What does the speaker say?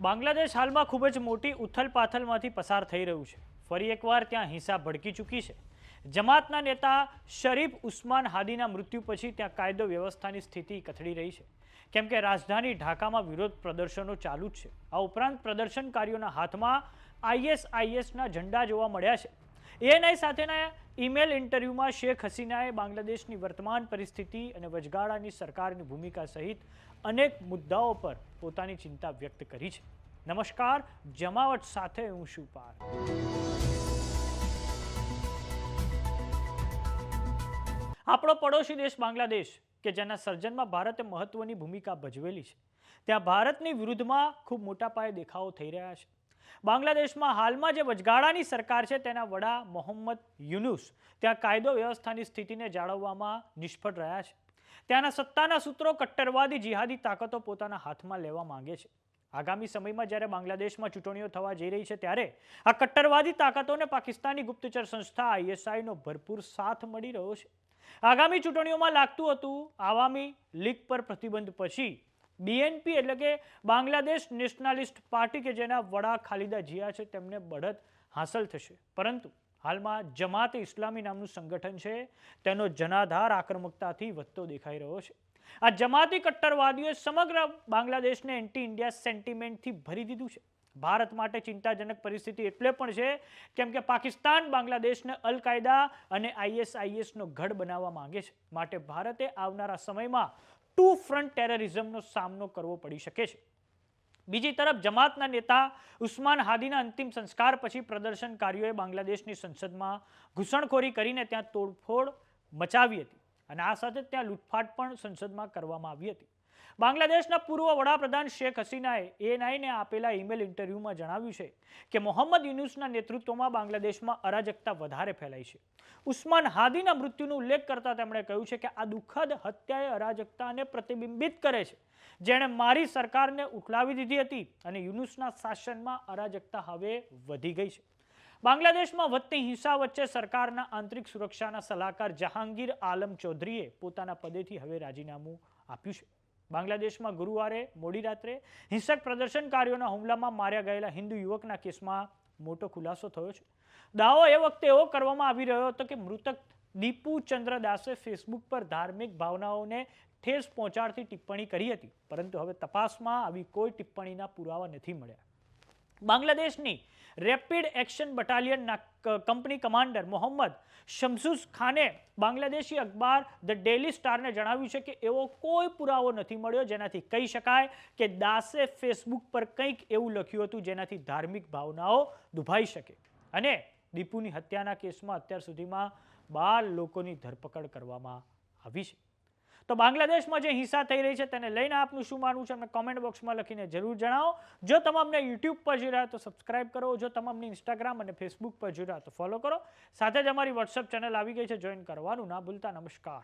બાંગ્લાદેશ હાલમાં ખૂબ જ મોટી ઉથલપાથલમાંથી પસાર થઈ રહ્યું છે. ફરી એકવાર ત્યાં હિંસા ભડકી ચૂકી છે. જમાતના નેતા શરીફ ઉસ્માન હાદીના મૃત્યુ પછી ત્યાં કાયદો વ્યવસ્થાની સ્થિતિ કથળી રહી છે, કેમ કે રાજધાની ઢાકામાં વિરોધ પ્રદર્શનો ચાલુ જ છે. આ ઉપરાંત પ્રદર્શનકારીઓના હાથમાં ISISના ઝંડા જોવા મળ્યા છે. ANI સાથેના ઈમેલ ઇન્ટરવ્યુમાં શેખ હસીનાએ બાંગ્લાદેશની વર્તમાન પરિસ્થિતિ અને વચગાળાની સરકારની ભૂમિકા સહિત અનેક મુદ્દાઓ પર પોતાની ચિંતા વ્યક્ત કરી છે. નમસ્કાર, જમાવટ સાથે હું છું પાર. આપણો પડોશી દેશ બાંગ્લાદેશ, કે જેના સર્જનમાં ભારતે મહત્વની ભૂમિકા ભજવેલી છે, ત્યાં ભારતની વિરુદ્ધમાં ખૂબ મોટા પાયે દેખાવો થઈ રહ્યા છે. બાંગ્લાદેશમાં હાલમાં જે વચગાળાની સરકાર છે તેના વડા મોહમ્મદ યુનુસ ત્યાં કાયદો વ્યવસ્થાની સ્થિતિને જાળવવામાં નિષ્ફળ રહ્યા છે. ત્યાંના સત્તાના સૂત્રો કટ્ટરવાદી જિહાદી તાકાતો પોતાના હાથમાં લેવા માંગે છે. આગામી સમયમાં જ્યારે બાંગ્લાદેશમાં ચૂંટણીઓ થવા જઈ રહી છે ત્યારે આ કટ્ટરવાદી તાકાતોને પાકિસ્તાની ગુપ્તચર સંસ્થા ISIનો ભરપૂર સાથ મળી રહ્યો છે. આગામી ચૂંટણીઓમાં લાગતું હતું આવામી લીગ પર પ્રતિબંધ પછી BNP એટલે કે બાંગ્લાદેશ નેશનાલિસ્ટ પાર્ટી, કે જેના વડા ખાલિદા જિયા છે, તેમને બઢત હાંસલ થશે. પરંતુ હાલમાં જમાત ઇસ્લામી નામનું સંગઠન છે, તેનો જનાધાર આક્રમકતાથી વધતો દેખાઈ રહ્યો છે. આ જમાતી કટ્ટરવાદીઓએ સમગ્ર બાંગ્લાદેશને એન્ટી ઇન્ડિયા સેન્ટિમેન્ટથી ભરી દીધું છે. ભારત માટે ચિંતાજનક પરિસ્થિતિ એટલે પણ છે કેમ કે પાકિસ્તાન બાંગ્લાદેશને અલ કાયદા અને ISISનો ગઢ બનાવવા માંગે છે. માટે ભારતે આવનારા સમયમાં ટુ ફ્રન્ટ ટેરરિઝમનો સામનો કરવો પડી શકે છે. બીજી તરફ જમાતના નેતા ઉસ્માન હાદીના અંતિમ સંસ્કાર પછી પ્રદર્શનકારીઓએ બાંગ્લાદેશની સંસદમાં ઘૂસણખોરી કરીને ત્યાં તોડફોડ મચાવી હતી અને આ સાથે ત્યાં લૂંટફાટ પણ સંસદમાં કરવામાં આવી હતી. બાંગ્લાદેશના પૂર્વ વડાપ્રધાન શેખ હસીનાએ ANIને આપેલા ઈમેલ ઇન્ટરવ્યુમાં જણાવ્યું છે કે મોહમ્મદ યુનુસના નેતૃત્વમાં બાંગ્લાદેશમાં અરાજકતા વધારે ફેલાઈ છે. ઉસ્માન હાદીના મૃત્યુનો ઉલ્લેખ કરતા તેમણે કહ્યું છે કે આ દુઃખદ હત્યાએ અરાજકતાને પ્રતિબિંબિત કરે છે, જેણે મારી સરકારને ઉઠલાવી દીધી હતી અને યુનુસના શાસનમાં અરાજકતા હવે વધી ગઈ છે. બાંગ્લાદેશમાં વધતી હિંસા વચ્ચે સરકારના આંતરિક સુરક્ષાના સલાહકાર જહાંગીર આલમ ચૌધરીએ પોતાના પદેથી હવે રાજીનામું આપ્યું છે. બાંગ્લાદેશમાં ગુરુવારે મોડી રાત્રે હિંસક પ્રદર્શનકારીઓના હુમલામાં માર્યા ગયેલા હિન્દુ યુવકના કેસમાં મોટો ખુલાસો થયો છે. દાવો એ વખતે એવો કરવામાં આવી રહ્યો હતો કે મૃતક દીપુ ચંદ્ર દાસે ફેસબુક પર ધાર્મિક ભાવનાઓને ઠેસ પહોંચાડતી ટિપ્પણી કરી હતી, પરંતુ હવે તપાસમાં આવી કોઈ ટિપ્પણીના પુરાવા નથી મળ્યા. બાંગ્લાદેશની રેપિડ એક્શન બટાલિયનના કંપની કમાન્ડર મોહમ્મદ શમસુસ ખાને બાંગ્લાદેશી અખબાર ધ ડેલી સ્ટારને જણાવ્યું છે કે એવો કોઈ પુરાવો નથી મળ્યો જેનાથી કહી શકાય કે દાસે ફેસબુક પર કંઈક એવું લખ્યું હતું જેનાથી ધાર્મિક ભાવનાઓ દુભાઈ શકે. અને દીપુની હત્યાના કેસમાં અત્યાર સુધીમાં 12 લોકોની ધરપકડ કરવામાં આવી છે. તો બાંગ્લાદેશમાં જે હિંસા થઈ રહી છે તેને લઈને આપનું શું માનવું છે અમને કોમેન્ટ બોક્સમાં લખીને જરૂર જણાવો. જો તમામને YouTube પર જોઈ રહ્યા તો સબસ્ક્રાઇબ કરો, જો તમામને Instagram અને Facebook પર જોઈ રહ્યા તો ફોલો કરો. સાથે જ અમારી WhatsApp ચેનલ આવી ગઈ છે, જોઈન કરવાનું ના ભૂલતા. નમસ્કાર.